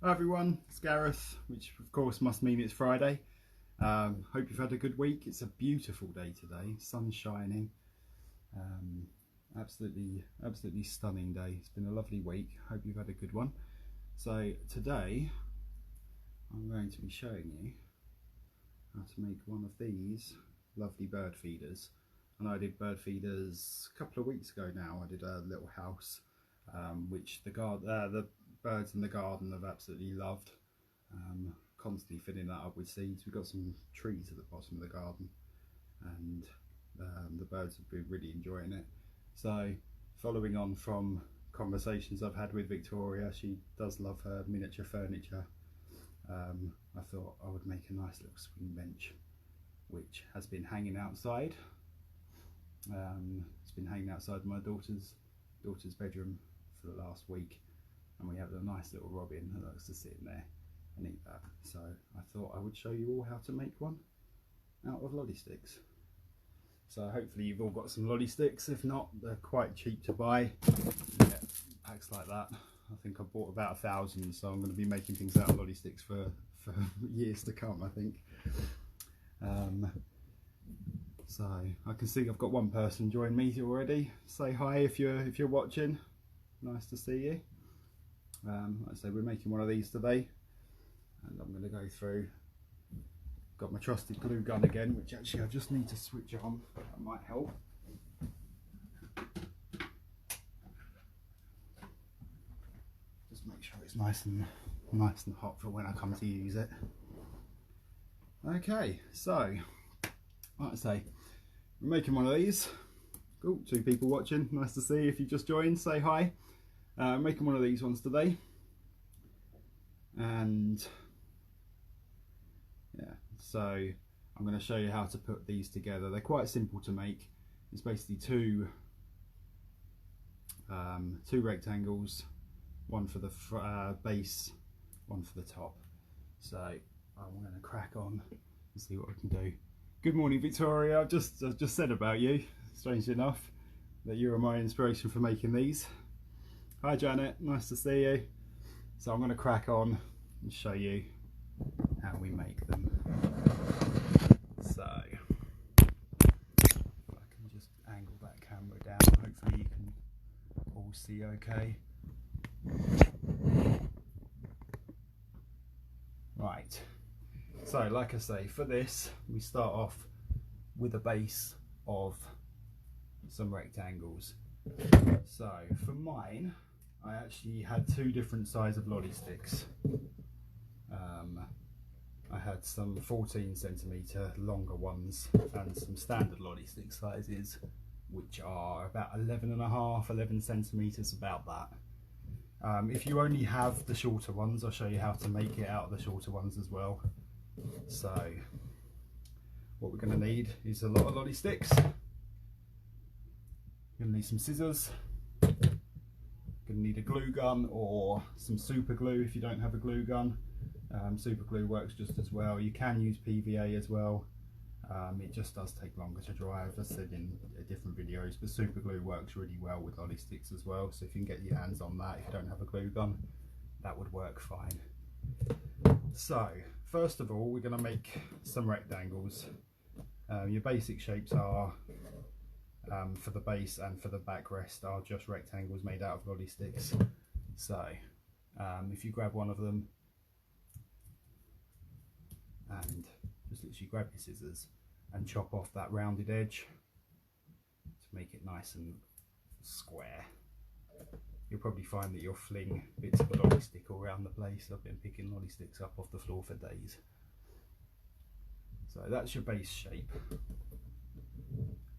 Hi everyone, it's Gareth, which of course must mean it's Friday. Hope you've had a good week. It's a beautiful day today, sun's shining. Absolutely stunning day. It's been a lovely week. Hope you've had a good one. So today I'm going to be showing you how to make one of these lovely bird feeders. And I did bird feeders a couple of weeks ago now. I did a little house which the birds in the garden have absolutely loved. Constantly filling that up with seeds. We've got some trees at the bottom of the garden, and the birds have been really enjoying it. So, following on from conversations I've had with Victoria, she does love her miniature furniture. I thought I would make a nice little swing bench, which has been hanging outside. It's been hanging outside my daughter's bedroom for the last week, and we have a nice little robin that likes to sit in there and eat that. So I thought I would show you all how to make one out of lolly sticks. So hopefully you've all got some lolly sticks. If not, they're quite cheap to buy. Yeah, packs like that. I think I bought about 1,000, so I'm going to be making things out of lolly sticks for years to come, I think. So I can see I've got one person join me already. Say hi if you're watching. Nice to see you. Like I say, we're making one of these today, and I'm going to go through. Got my trusted glue gun again, which actually I just need to switch on. That might help. Just make sure it's nice and hot for when I come to use it. Okay, so like I say, we're making one of these. Cool, 2 people watching. Nice to see. If you just joined, say hi. Making one of these ones today, and yeah, so I'm going to show you how to put these together. They're quite simple to make. It's basically two rectangles, one for the base, one for the top. So I'm going to crack on and see what I can do. Good morning, Victoria. I've just said about you, strangely enough, that you are my inspiration for making these. Hi Janet, nice to see you. So I'm going to crack on and show you how we make them. So if I can just angle that camera down, hopefully you can all see okay. Right, so like I say, for this we start off with a base of some rectangles. So for mine, I actually had 2 different size of lolly sticks. I had some 14cm longer ones and some standard lolly stick sizes, which are about 11.5–11cm, about that. If you only have the shorter ones, I'll show you how to make it out of the shorter ones as well. So what we're going to need is a lot of lolly sticks. You're going to need some scissors. Going to need a glue gun or some super glue if you don't have a glue gun. Super glue works just as well. You can use PVA as well. It just does take longer to dry, as I said in different videos, but super glue works really well with lolly sticks as well. So if you can get your hands on that, if you don't have a glue gun, that would work fine. So first of all, we're going to make some rectangles. Your basic shapes are, for the base and for the backrest, are just rectangles made out of lolly sticks. So if you grab one of them and just literally grab your scissors and chop off that rounded edge to make it nice and square. You'll probably find that you'll fling bits of lolly stick all around the place. I've been picking lolly sticks up off the floor for days. So that's your base shape.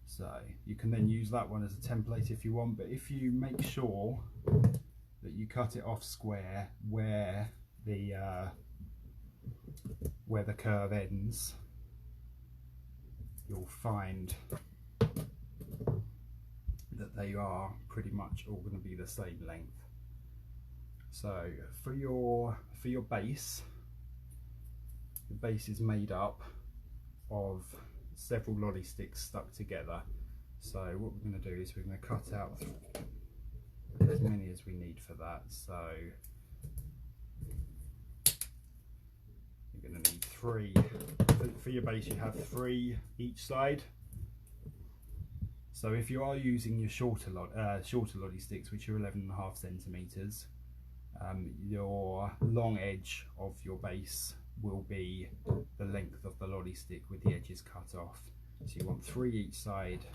So you can then use that one as a template if you want, but if you make sure that you cut it off square where the curve ends, you'll find that they are pretty much all going to be the same length. So for your base, the base is made up of several lolly sticks stuck together. So what we're going to do is we're going to cut out as many as we need for that. So you're going to need 3. For your base you have 3 each side. So if you are using your shorter lolly sticks, which are 11.5 centimeters, your long edge of your base will be the length of the lolly stick with the edges cut off. So you want 3 each side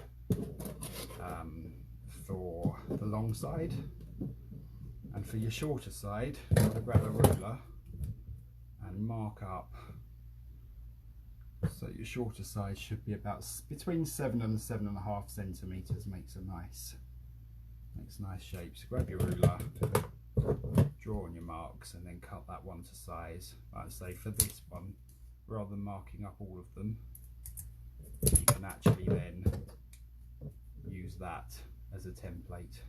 for the long side, and for your shorter side you're going to grab a ruler and mark up. So your shorter side should be about between 7 and 7.5 centimeters. Makes nice shapes. Grab your ruler, draw on your marks, and then cut that one to size. Like I say, for this one, rather than marking up all of them, you can actually then use that as a template.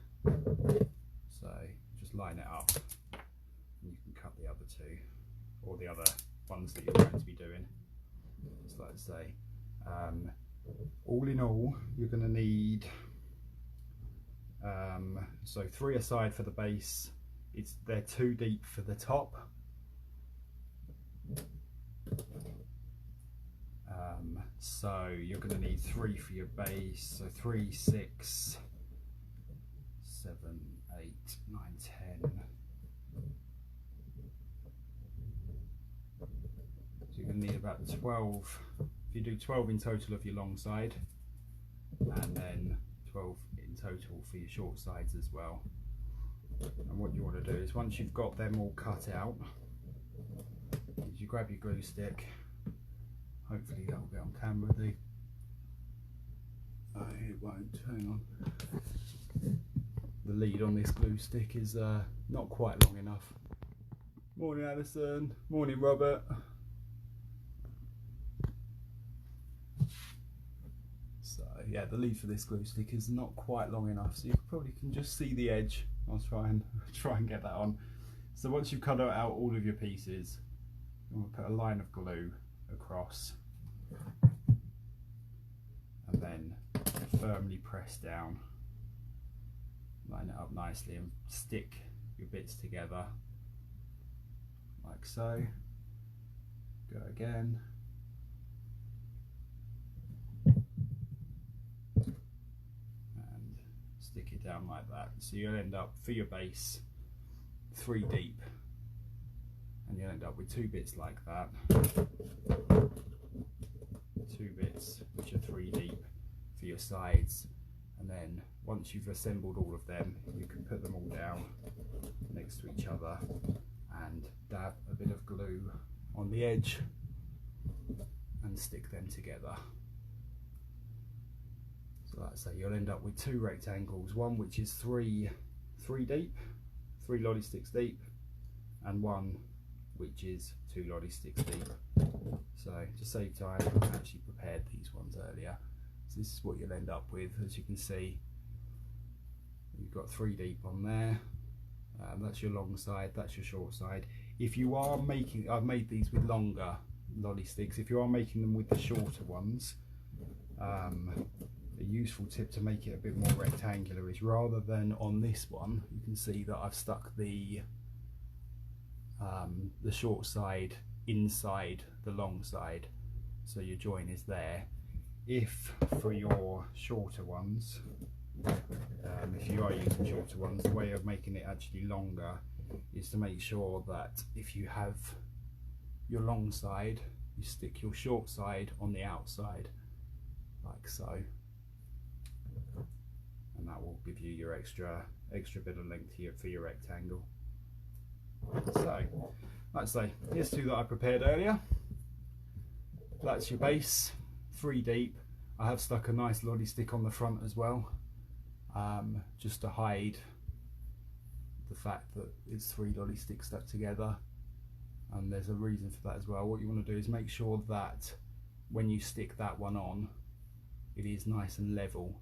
So just line it up and you can cut the other 2, or the other ones that you're going to be doing. So like I say, all in all you're going to need so 3 aside for the base. They're 2 deep for the top. So you're going to need 3 for your base. So 3, 6, 7, 8, 9, 10. So you're going to need about 12. If you do 12 in total of your long side, and then 12 in total for your short sides as well. And what you want to do is, once you've got them all cut out, is you grab your glue stick. Hopefully that will get on camera. Oh, it won't. Hang on. The lead on this glue stick is not quite long enough. Morning, Alison. Morning, Robert. So yeah, the lead for this glue stick is not quite long enough, so you probably can just see the edge. I'll try and get that on. So once you've cut out all of your pieces, I'm going to put a line of glue across and then firmly press down, line it up nicely, and stick your bits together like so. Go again. And stick it down like that. So you'll end up, for your base, 3 deep, and you'll end up with 2 bits like that. 2 bits which are 3 deep for your sides, and then once you've assembled all of them, you can put them all down next to each other and dab a bit of glue on the edge and stick them together. So like I say, you'll end up with 2 rectangles, one which is 3 deep, 3 lolly sticks deep, and one which is 2 lolly sticks deep. So to save time, I actually prepared these ones earlier. So this is what you'll end up with. As you can see, you've got 3 deep on there. That's your long side, that's your short side. If you are making, I've made these with longer lolly sticks. If you are making them with the shorter ones, a useful tip to make it a bit more rectangular is, rather than on this one, you can see that I've stuck the short side inside the long side, so your join is there. If for your shorter ones, if you are using shorter ones, the way of making it actually longer is to make sure that if you have your long side, you stick your short side on the outside like so, and that will give you your extra bit of length here for your rectangle. So like I say, here's 2 that I prepared earlier. That's your base, 3 deep. I have stuck a nice lolly stick on the front as well, just to hide the fact that it's 3 lolly sticks stuck together, and there's a reason for that as well. What you want to do is make sure that when you stick that one on, it is nice and level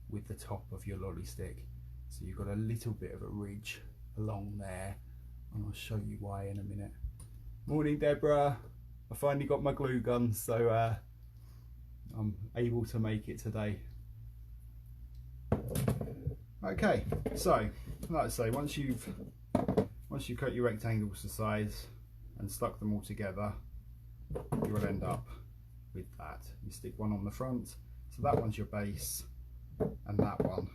with the top of your lolly stick. So you've got a little bit of a ridge along there, and I'll show you why in a minute. Morning, Deborah. I finally got my glue gun, so I'm able to make it today. Okay, so like I say, once you've cut your rectangles to size and stuck them all together, you will end up with that. You stick one on the front, so that one's your base, and that one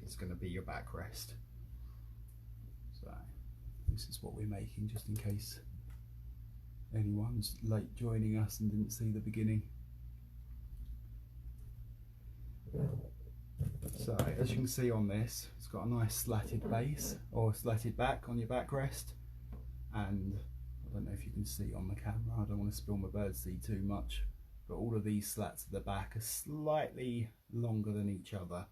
is going to be your backrest. So this is what we're making, just in case anyone's late joining us and didn't see the beginning. So as you can see on this, it's got a nice slatted base or slatted back on your backrest, and I don't know if you can see on the camera, I don't want to spill my birdseed too much, but all of these slats at the back are slightly longer than each other.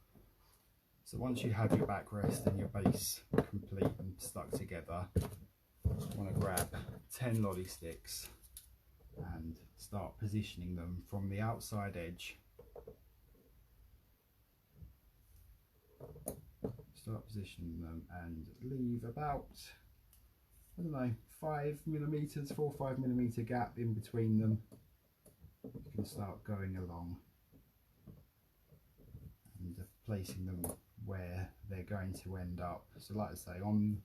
So once you have your backrest and your base complete and stuck together, you want to grab 10 lolly sticks and start positioning them from the outside edge. Start positioning them and leave about, I don't know, 5 millimeters, 4 or 5 millimeter gap in between them. You can start going along and placing them where they're going to end up. So like I say, on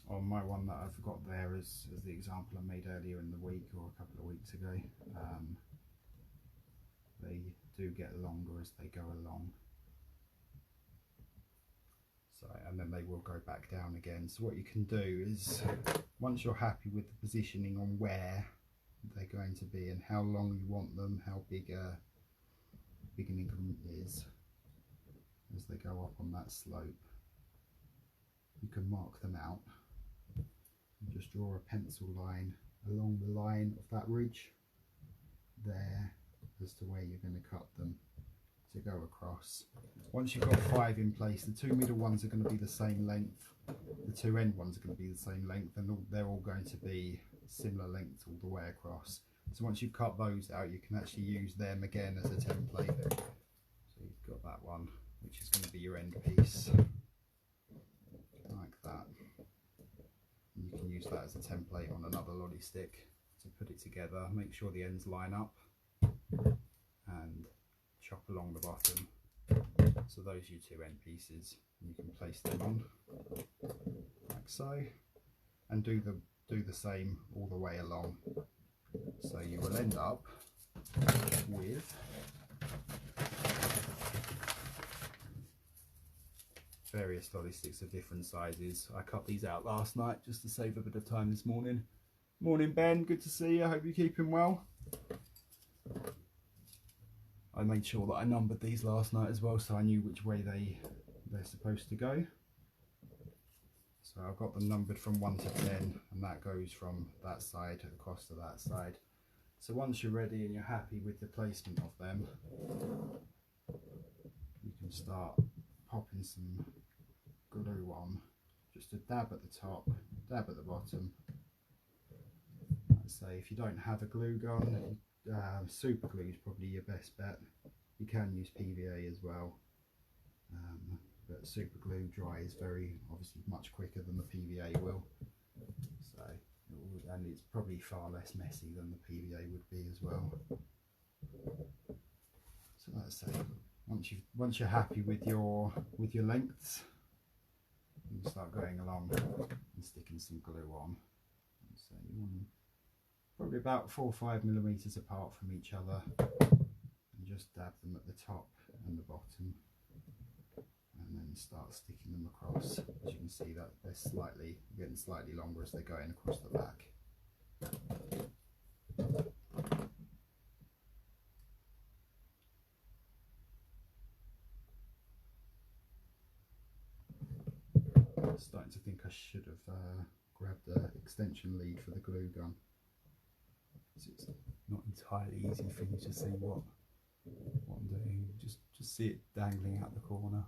my one that I've got there as the example I made earlier in the week or a couple of weeks ago, they do get longer as they go along. So, and then they will go back down again. So what you can do is, once you're happy with the positioning on where they're going to be and how long you want them, how big an increment is as they go up on that slope, you can mark them out and just draw a pencil line along the line of that ridge there as to where you're going to cut them to go across. Once you've got 5 in place, the 2 middle ones are going to be the same length, the 2 end ones are going to be the same length, and they're all going to be similar length all the way across. So once you've cut those out, you can actually use them again as a template. So you've got that one, which is going to be your end piece, like that. And you can use that as a template on another lolly stick to put it together. Make sure the ends line up and chop along the bottom. So those are your 2 end pieces, and you can place them on like so, and do the same all the way along. So you will end up with various lolly sticks of different sizes. I cut these out last night just to save a bit of time this morning. Morning Ben, good to see you, I hope you're keeping well. I made sure that I numbered these last night as well, so I knew which way they're supposed to go. So I've got them numbered from 1 to 10, and that goes from that side across to that side. So once you're ready and you're happy with the placement of them, you can start popping some glue on, just a dab at the top, dab at the bottom. I'd say if you don't have a glue gun, super glue is probably your best bet. You can use PVA as well, but super glue dry is obviously much quicker than the PVA will. So, and it's probably far less messy than the PVA would be as well. So like I say, once you're happy with your lengths, you can start going along and sticking some glue on. So you want them probably about 4 or 5 millimeters apart from each other, and just dab them at the top and the bottom, and then start sticking them across. As you can see, that they're getting slightly longer as they're going across the back. I'm starting to think I should have grabbed an extension lead for the glue gun. It's not entirely easy for you to see what I'm doing. Just see it dangling out the corner.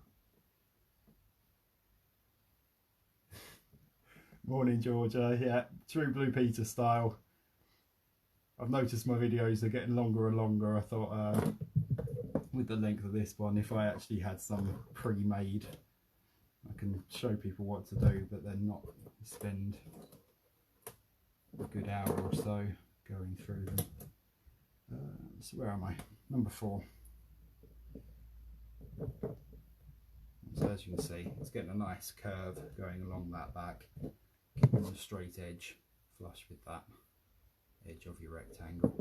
Morning Georgia, yeah, true Blue Peter style. I've noticed my videos are getting longer and longer. I thought with the length of this one, if I actually had some pre-made, I can show people what to do, but then not spend a good hour or so going through them. So where am I? Number 4. So as you can see, it's getting a nice curve going along that back, keeping the straight edge flush with that edge of your rectangle.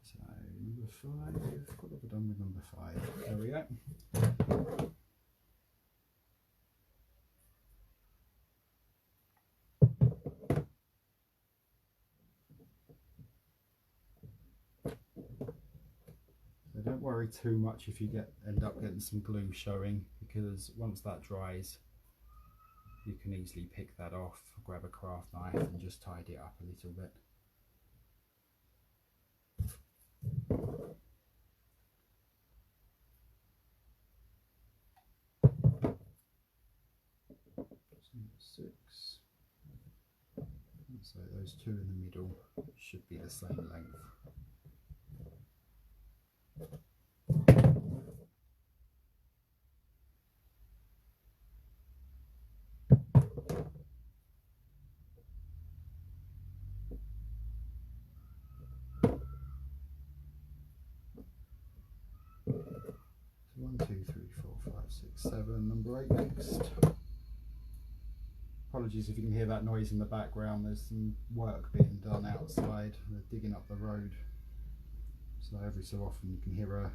So number 5, what have I done with number 5? There we go. So don't worry too much if you end up getting some glue showing, because once that dries you can easily pick that off, grab a craft knife and just tidy it up a little bit. So 6. So those two in the middle should be the same length. So 1, 2, 3, 4, 5, 6, 7. Number 8 next. Apologies if you can hear that noise in the background, there's some work being done outside, they're digging up the road, so every so often you can hear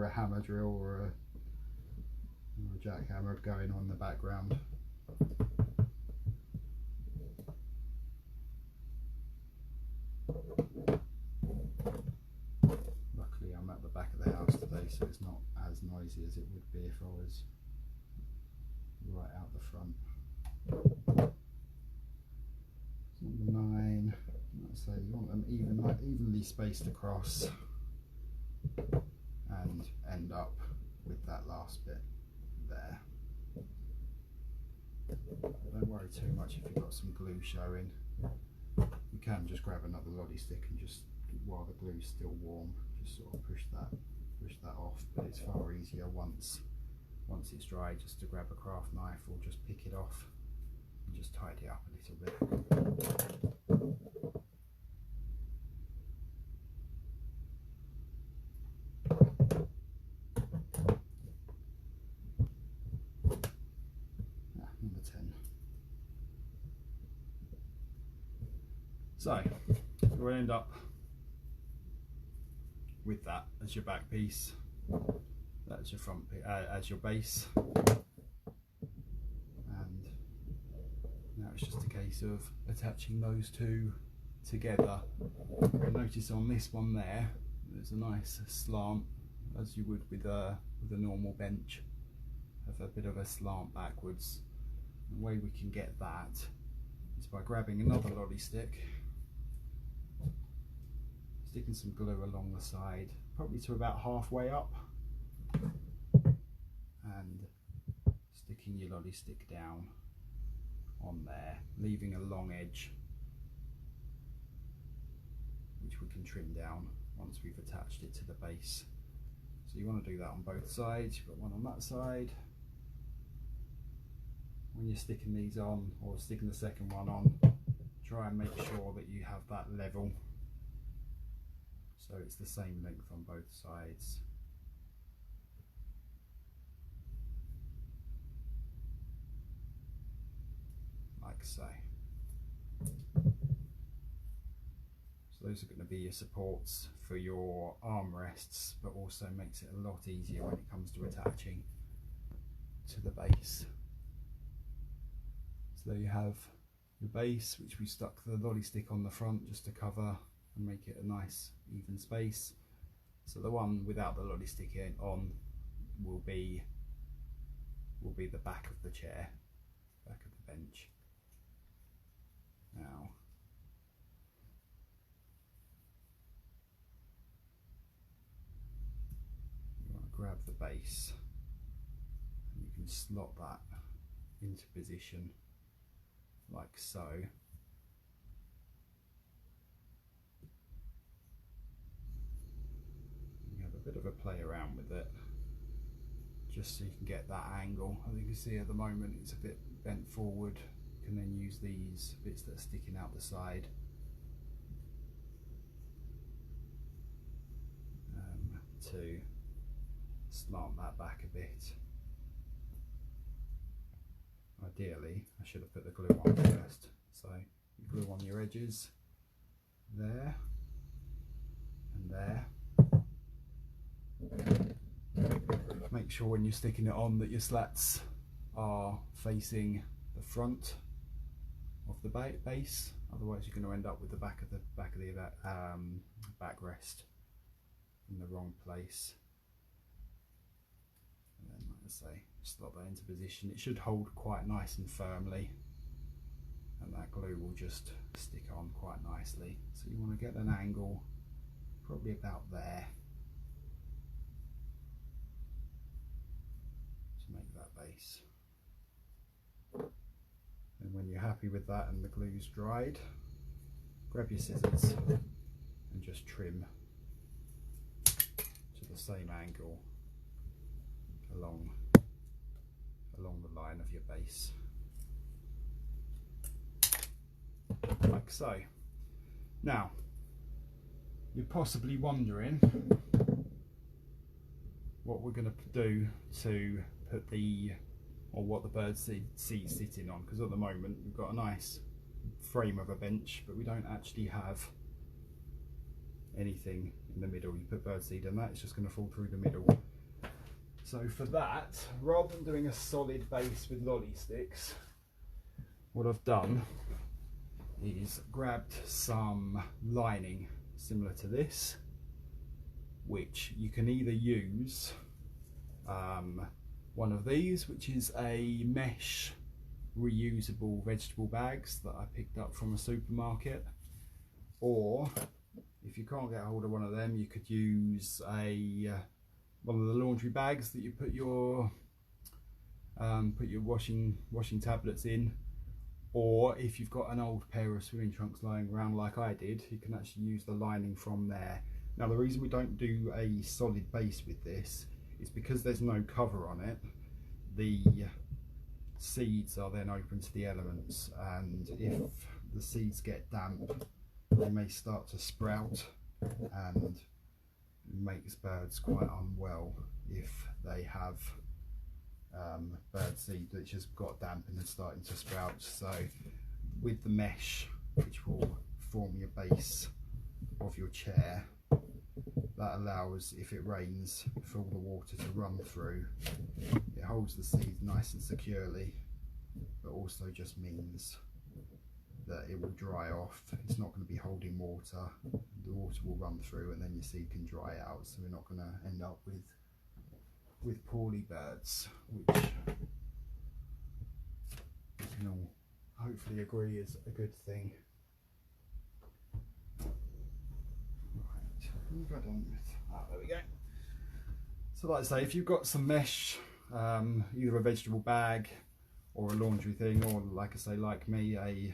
a hammer drill or a jackhammer going on in the background. Luckily I'm at the back of the house today, so it's not as noisy as it would be if I was right out the front. Number 9, so you want them evenly spaced across and end up with that last bit there. Don't worry too much if you've got some glue showing. You can just grab another lolly stick and just, while the glue's still warm, just sort of push that off, but it's far easier once it's dry just to grab a craft knife or just pick it off and just tidy up a little bit. Number 10. So we'll end up with that as your back piece, that's your front as your base, and now it's just a case of attaching those two together. You'll notice on this one there's a nice slant, as you would with a normal bench, have a bit of a slant backwards. The way we can get that is by grabbing another lolly stick, sticking some glue along the side, probably to about halfway up, and sticking your lolly stick down on there, leaving a long edge which we can trim down once we've attached it to the base. So you want to do that on both sides. You've got one on that side. When you're sticking these on, or sticking the second one on, try and make sure that you have that level, so it's the same length on both sides. Like so. So those are going to be your supports for your armrests, but also makes it a lot easier when it comes to attaching to the base. So there you have your base, which we stuck the lolly stick on the front just to cover and make it a nice even space. So the one without the lolly stick on will be the back of the chair, back of the bench. Now you want to grab the base and you can slot that into position like so. You have a bit of a play around with it just so you can get that angle. As you can see at the moment it's a bit bent forward. You can then use these bits that are sticking out the side to slant that back a bit. Ideally, I should have put the glue on first. So you glue on your edges there and there. Make sure when you're sticking it on that your slats are facing the front of the base, otherwise you're going to end up with the back of the backrest in the wrong place. And then, like I say, slot that into position. It should hold quite nice and firmly, and that glue will just stick on quite nicely. So you want to get an angle probably about there to make that base. And when you're happy with that and the glue's dried, grab your scissors and just trim to the same angle along the line of your base, like so. Now, you're possibly wondering what we're going to do to put what the bird seat's sitting on, because at the moment we've got a nice frame of a bench, but we don't actually have anything in the middle. You put bird seed on that, it's just going to fall through the middle. So for that, rather than doing a solid base with lolly sticks, what I've done is grabbed some lining similar to this, which you can either use one of these, which is a mesh reusable vegetable bags that I picked up from a supermarket, or if you can't get hold of one of them, you could use one of the laundry bags that you put your washing tablets in, or if you've got an old pair of swimming trunks lying around like I did, you can actually use the lining from there. Now the reason we don't do a solid base with this is because there's no cover on it. The seeds are then open to the elements, and if the seeds get damp, they may start to sprout, and makes birds quite unwell if they have bird seed that's just got damp and is starting to sprout. So with the mesh, which will form your base of your chair, that allows, if it rains, for all the water to run through. It holds the seed nice and securely, but also just means that it will dry off. It's not going to be holding water. The water will run through and then your seed can dry out, so we're not going to end up with poorly birds, which we can all hopefully agree is a good thing. Right, we've got on with there we go. So like I say, if you've got some mesh, either a vegetable bag or a laundry thing, or like I say, like me, a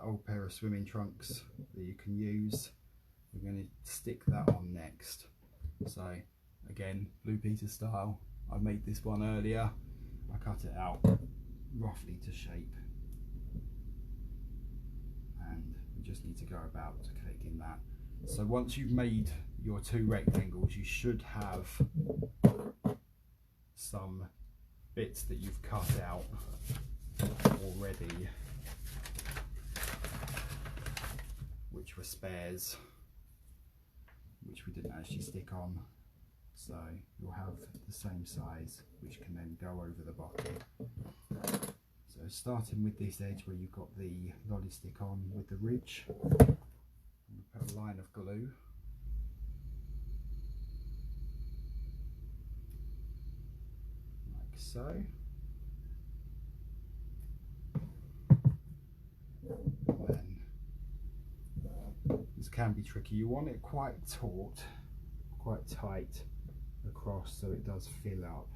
old pair of swimming trunks that you can use, we're going to stick that on next. So again, Blue Peter style, I made this one earlier. I cut it out roughly to shape, and we just need to go about clicking that. So once you've made your two rectangles, you should have some bits that you've cut out already, which were spares, which we didn't actually stick on. So you'll have the same size, which can then go over the bottom. So starting with this edge where you've got the lolly stick on with the ridge, I'm going to put a line of glue. Like so. And then, this can be tricky. You want it quite taut, quite tight across, so it does fill up,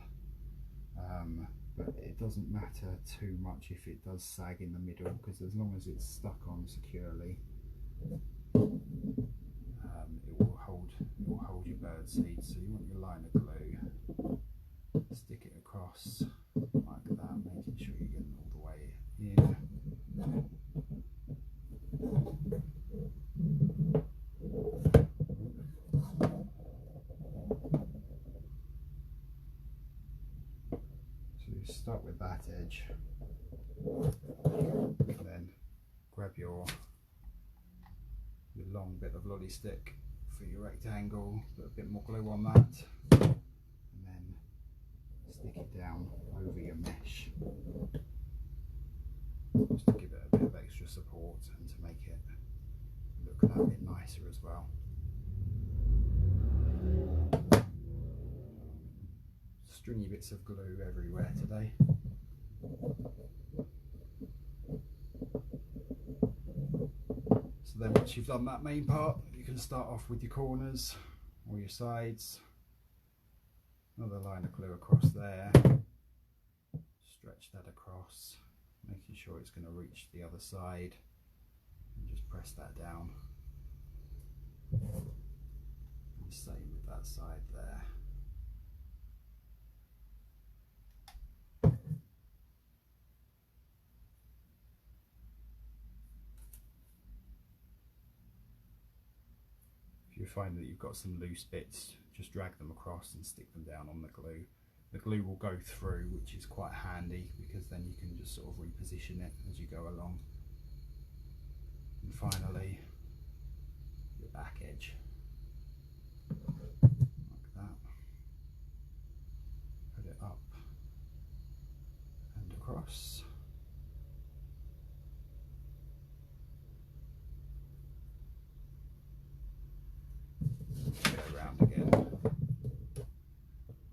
but it doesn't matter too much if it does sag in the middle, because as long as it's stuck on securely, it will hold your bird seed. So you want your line of glue, stick it across like that, making sure you're getting all the way in. Start with that edge, and then grab your lolly stick for your rectangle, put a bit more glue on that, and then stick it down over your mesh, just to give it a bit of extra support and to make it look that bit nicer as well. Stringy bits of glue everywhere today. So then once you've done that main part, you can start off with your corners or your sides. Another line of glue across there. Stretch that across, making sure it's going to reach the other side, and just press that down. And same with that side there. If you find that you've got some loose bits, just drag them across and stick them down on the glue. The glue will go through, which is quite handy because then you can just sort of reposition it as you go along. And finally, your back edge, like that. Put it up and across. Go around again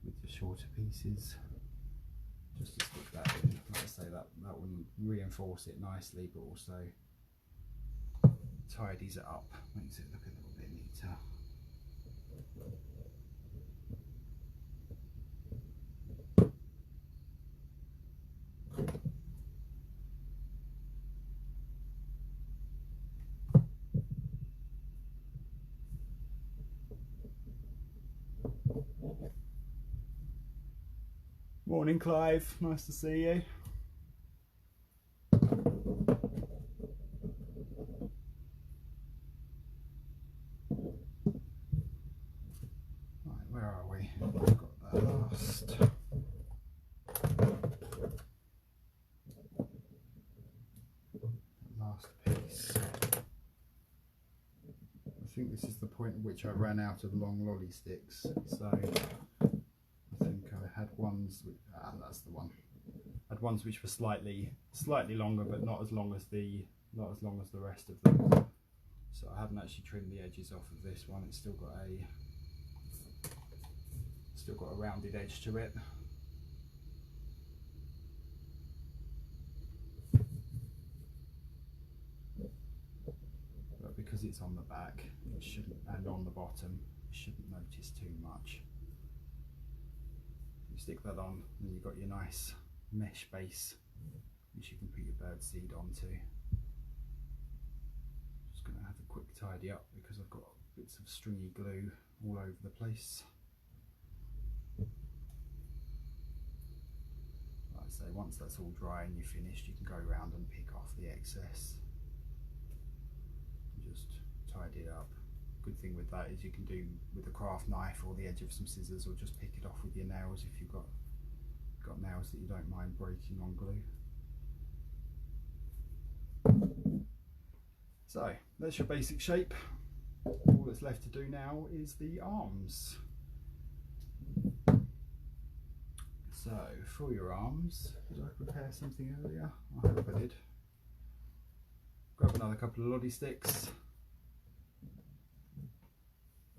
with the shorter pieces, just to stick that in. Like I say, that will reinforce it nicely, but also tidies it up, makes it look a little bit neater. Morning, Clive, nice to see you. Right, where are we? I've got that last piece. I think this is the point at which I ran out of long lolly sticks, so I think I had ones which, that's the one. I had ones which were slightly longer, but not as long as the rest of them. So I haven't actually trimmed the edges off of this one. It's still got a rounded edge to it. But because it's on the back, it shouldn't, and on the bottom, you shouldn't notice too much. You stick that on, and you've got your nice mesh base, which you can put your bird seed onto. Just going to have a quick tidy up because I've got bits of stringy glue all over the place. Like I say, once that's all dry and you're finished, you can go around and pick off the excess and just tidy it up. Good thing with that is you can do with a craft knife or the edge of some scissors, or just pick it off with your nails if you've got nails that you don't mind breaking on glue. So that's your basic shape. All that's left to do now is the arms. So for your arms, did I prepare something earlier? I hope I did. Grab another couple of lolly sticks.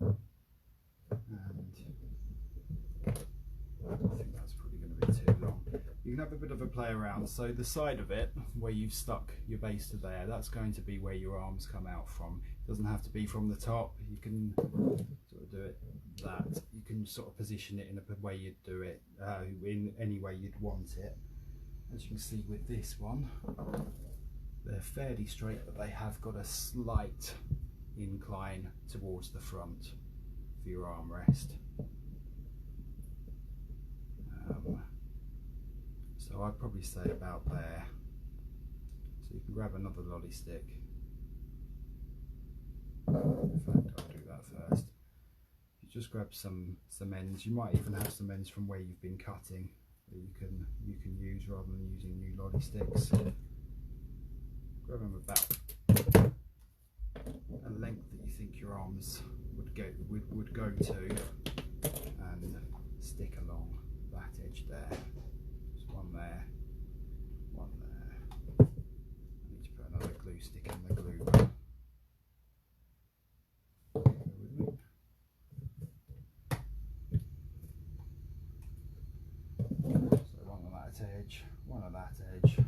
And I think that's probably going to be too long. You can have a bit of a play around. So the side of it, where you've stuck your base to there, that's going to be where your arms come out from. It doesn't have to be from the top. You can sort of do it that. You can sort of position it in a way you'd do it, in any way you'd want it. As you can see with this one, they're fairly straight, but they have got a slight incline towards the front for your armrest. So I'd probably say about there. So you can grab another lolly stick. In fact, I'll do that first. You just grab some ends. You might even have some ends from where you've been cutting that you can use rather than using new lolly sticks. Grab them about a length that you think your arms would go to, and stick along that edge there. Just one there, one there. I need to put another glue stick in the glue gun. So one on that edge, one on that edge.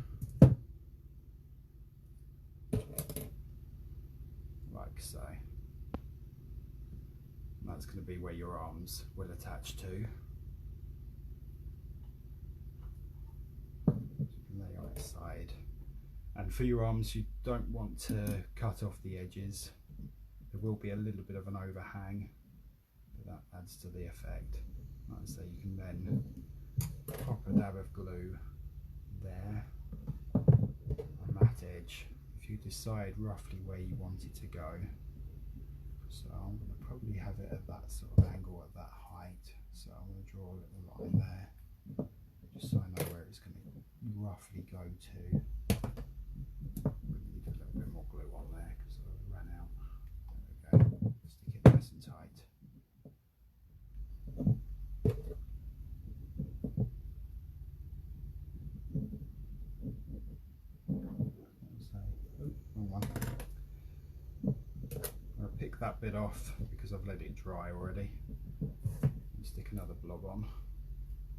Like so. And that's going to be where your arms will attach to. So you can lay on its side. And for your arms, you don't want to cut off the edges. There will be a little bit of an overhang, but that adds to the effect. Like so, you can then pop a dab of glue there on that edge. If you decide roughly where you want it to go. So I'm going to probably have it at that sort of angle, at that height. So I'm going to draw a little line there, just so I know where it's going to roughly go to. Need a little bit more glue on there because I've run out. There we go. Stick it nice and tight. That bit off because I've let it dry already. And stick another blob on.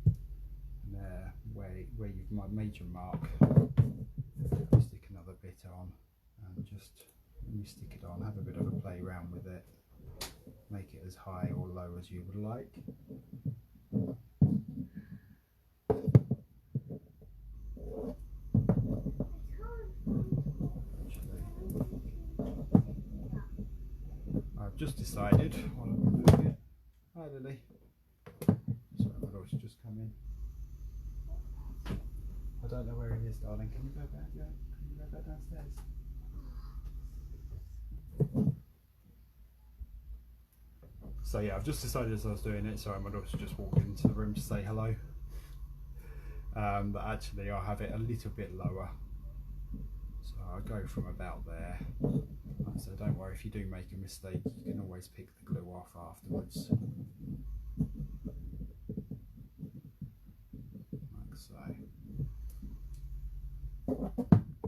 And there, where you've made your mark, stick another bit on, and just when you stick it on, have a bit of a play around with it. Make it as high or low as you would like. Just decided while I'm doing it. Hi Lily. Sorry, my daughter's just come in. I don't know where he is, darling. Can you go back? Yeah. Can you go back downstairs? So yeah, I've just decided as I was doing it. Sorry, my daughter's just walked into the room to say hello. But actually, I'll have it a little bit lower. So I'll go from about there. So don't worry if you do make a mistake, you can always pick the glue off afterwards. Like so.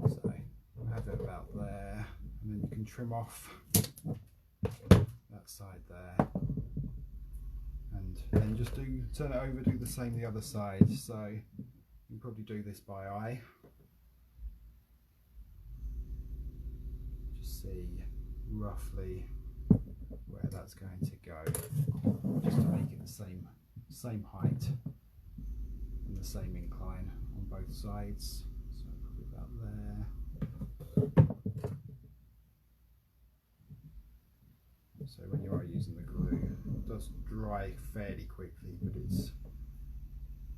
So I'll have it about there, and then you can trim off that side there. And then just turn it over, do the same the other side. So you can probably do this by eye. See roughly where that's going to go, just to make it the same height and the same incline on both sides. So probably about there. So when you are using the glue, it does dry fairly quickly, but it's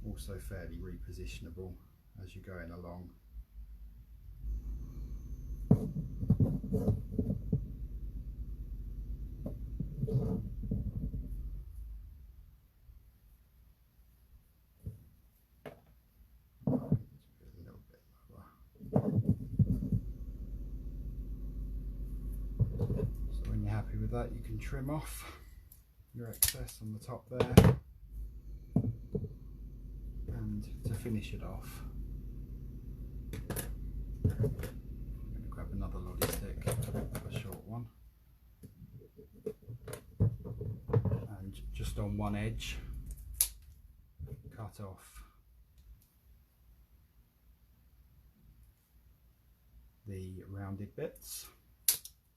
also fairly repositionable as you're going along. So when you're happy with that, you can trim off your excess on the top there, and to finish it off, I'm going to grab another lolly stick, a short one, and just on one edge cut off the rounded bits,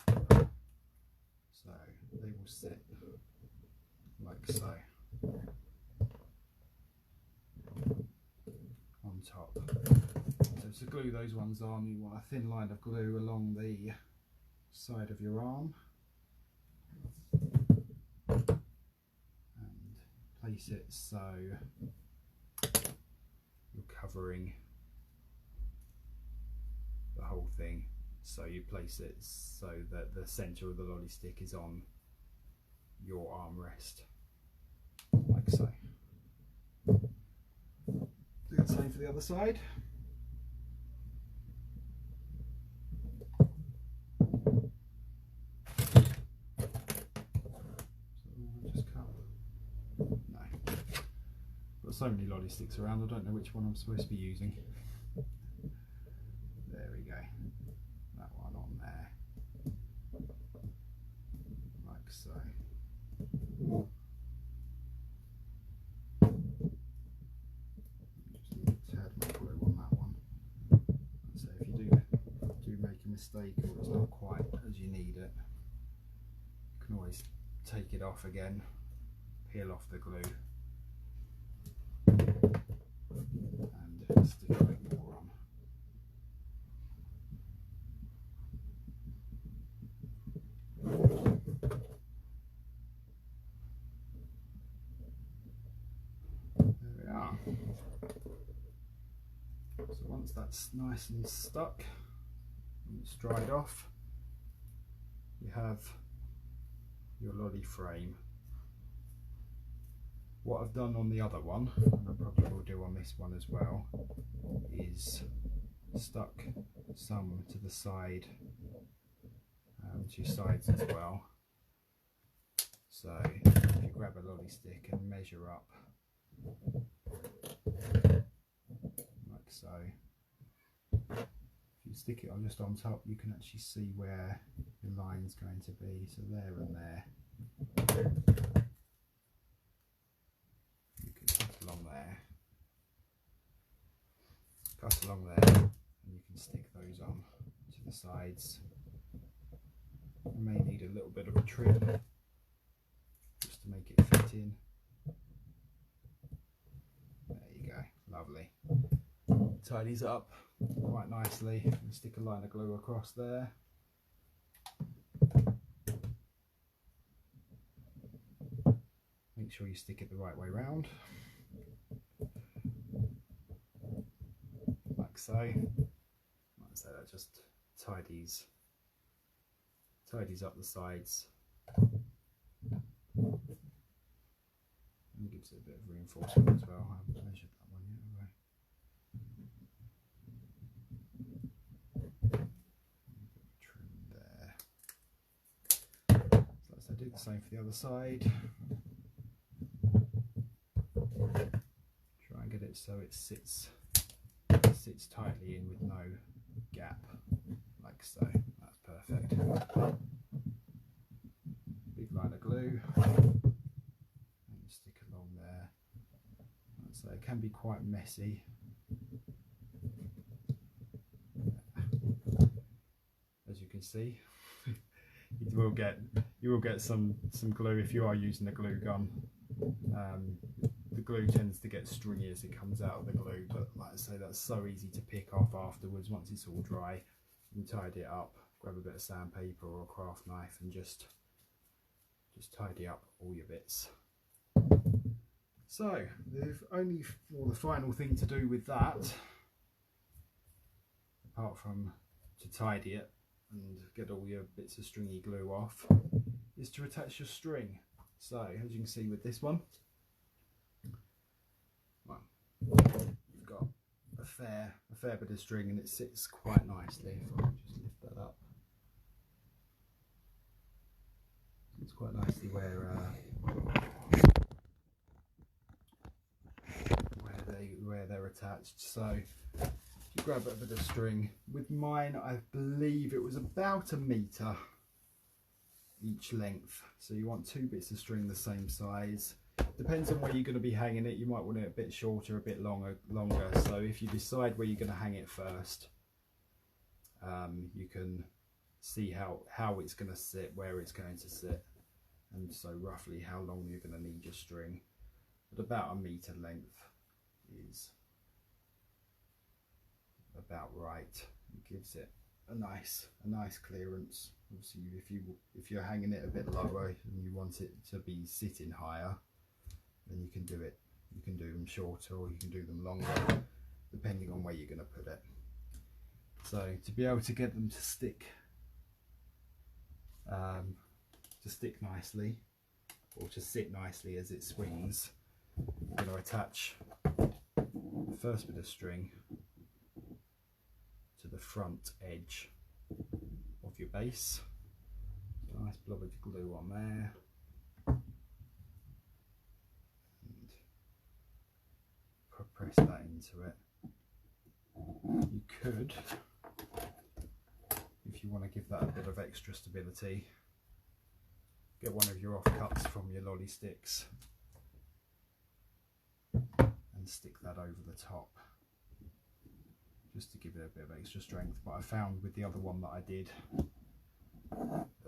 so they will sit like so on top. So to glue those ones on, you want a thin line of glue along the side of your arm and place it so you're covering the whole thing. So you place it so that the centre of the lolly stick is on your armrest, like so. Do the same for the other side. so many lolly sticks around, I don't know which one I'm supposed to be using. There we go. That one on there. Like so. Just need a tad more glue on that one. So if you do make a mistake or it's not quite as you need it, you can always take it off again, peel off the glue, and stick a bit more on. There we are. So once that's nice and stuck and it's dried off, you have your lolly frame. What I've done on the other one, and I probably will do on this one as well, is stuck some to the side, to your sides as well. So if you grab a lolly stick and measure up like so, if you stick it on just on top, you can actually see where your line's going to be. So there and there. You can cut along there, and you can stick those on to the sides. You may need a little bit of a trim just to make it fit in. There you go, lovely. Tidies up quite nicely, and stick a line of glue across there. Make sure you stick it the right way round, like so. Like so, that just tidies up the sides and gives it a bit of reinforcement as well. I haven't measured that one yet, have I? Trim there. So let's do the same for the other side. Try and get it so it sits tightly in with no gap, like so. That's perfect. Big line of glue and stick along there. So it can be quite messy. As you can see, you will get some glue if you are using a glue gun. The glue tends to get stringy as it comes out of the glue, but like I say, that's so easy to pick off afterwards. Once it's all dry, you can tidy it up, grab a bit of sandpaper or a craft knife and just tidy up all your bits. So the final thing to do with that, apart from to tidy it and get all your bits of stringy glue off, is to attach your string. So as you can see with this one, you've got a fair bit of string and it sits quite nicely. If I just lift that up, it's quite nicely where they're attached. So you grab a bit of string. With mine, I believe it was about 1 metre each length. So you want 2 bits of string the same size. Depends on where you're going to be hanging it. You might want it a bit shorter, a bit longer. So if you decide where you're going to hang it first, you can see how it's going to sit, where it's going to sit, and so roughly how long you're going to need your string. But about 1 metre length is about right. It gives it a nice clearance. Obviously, if you're hanging it a bit lower and you want it to be sitting higher, then you can do it. You can do them shorter or you can do them longer, depending on where you're going to put it. So to be able to get them to stick nicely, or to sit nicely as it swings, you're going to attach the first bit of string to the front edge of your base. Nice blob of glue on there. And press that into it. You could, if you want to give that a bit of extra stability, get one of your offcuts from your lolly sticks and stick that over the top, just to give it a bit of extra strength. But I found with the other one that I did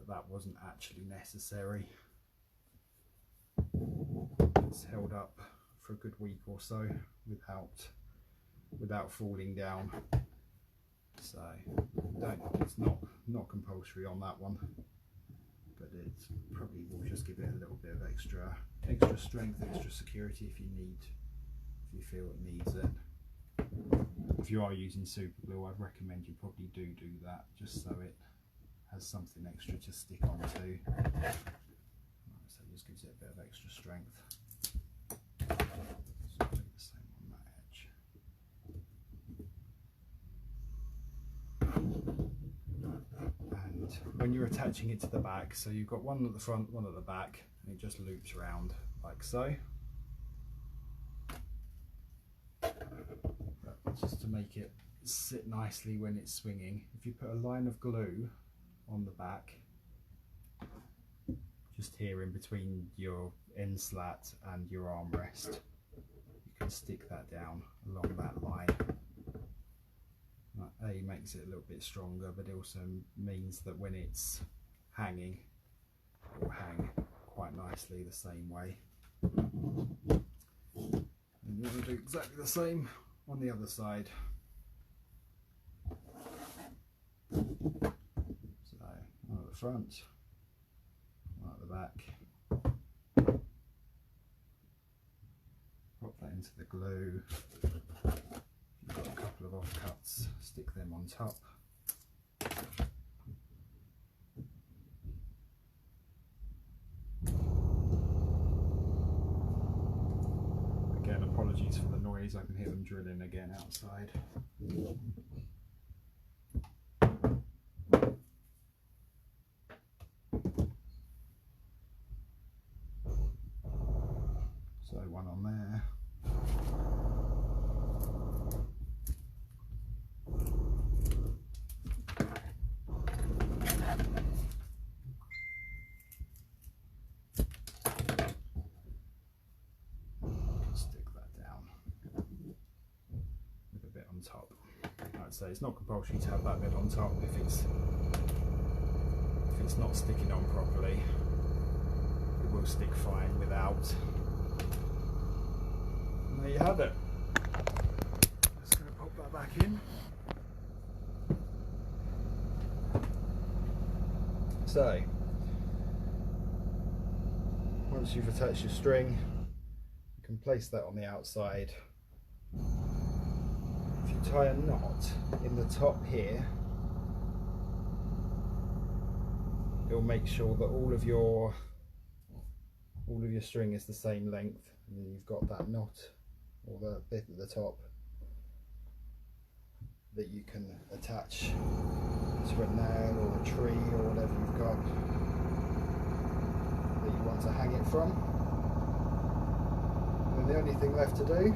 that wasn't actually necessary. It's held up for a good week or so without falling down. So it's not compulsory on that one, but it probably will just give it a little bit of extra strength, extra security if you feel it needs it. If you are using super glue, I'd recommend you probably do that, just so it has something extra to stick onto. So it just gives it a bit of extra strength. So do the same on that edge. And when you're attaching it to the back, so you've got one at the front, one at the back, and it just loops around like so. Just to make it sit nicely when it's swinging. If you put a line of glue on the back, just here in between your end slat and your armrest, you can stick that down along that line. That A makes it a little bit stronger, but it also means that when it's hanging, it will hang quite nicely the same way. And you want to do exactly the same on the other side. So one at the front, one at the back. Pop that into the glue. You've got a couple of offcuts, stick them on top. Again, apologies for the noise, I can hear them drilling again outside. So one on there. Stick that down with a bit on top. Like I say, it's not compulsory to have that bit on top if it's not sticking on properly. It will stick fine without. And there you have it. Just going to pop that back in. So, once you've attached your string, you can place that on the outside. If you tie a knot in the top here, it'll make sure that all of your string is the same length, and then you've got that knot or the bit at the top that you can attach to a nail or a tree or whatever you've got that you want to hang it from. And the only thing left to do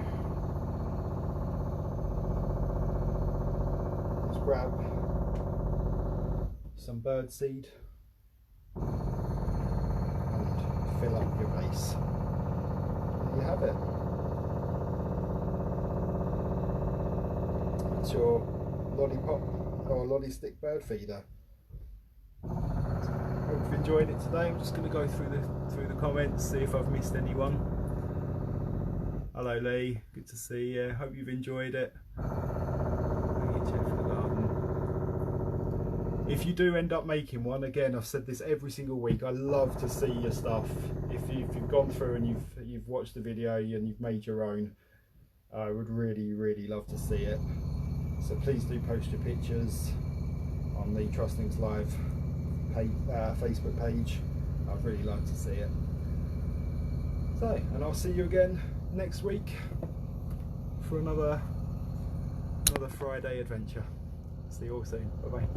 is grab some bird seed and fill up your base. There you have it. It's your lollipop or lolly stick bird feeder. Hope you've enjoyed it today. I'm just going to go through the comments, see if I've missed anyone. Hello Lee, good to see you. Hope you've enjoyed it. If you do end up making one, again, I've said this every single week, I love to see your stuff. If you've gone through and you've watched the video and you've made your own, I would really love to see it. So please do post your pictures on the Trust Links Live Facebook page. I'd really like to see it. So, and I'll see you again next week for another Friday adventure. See you all soon. Bye bye.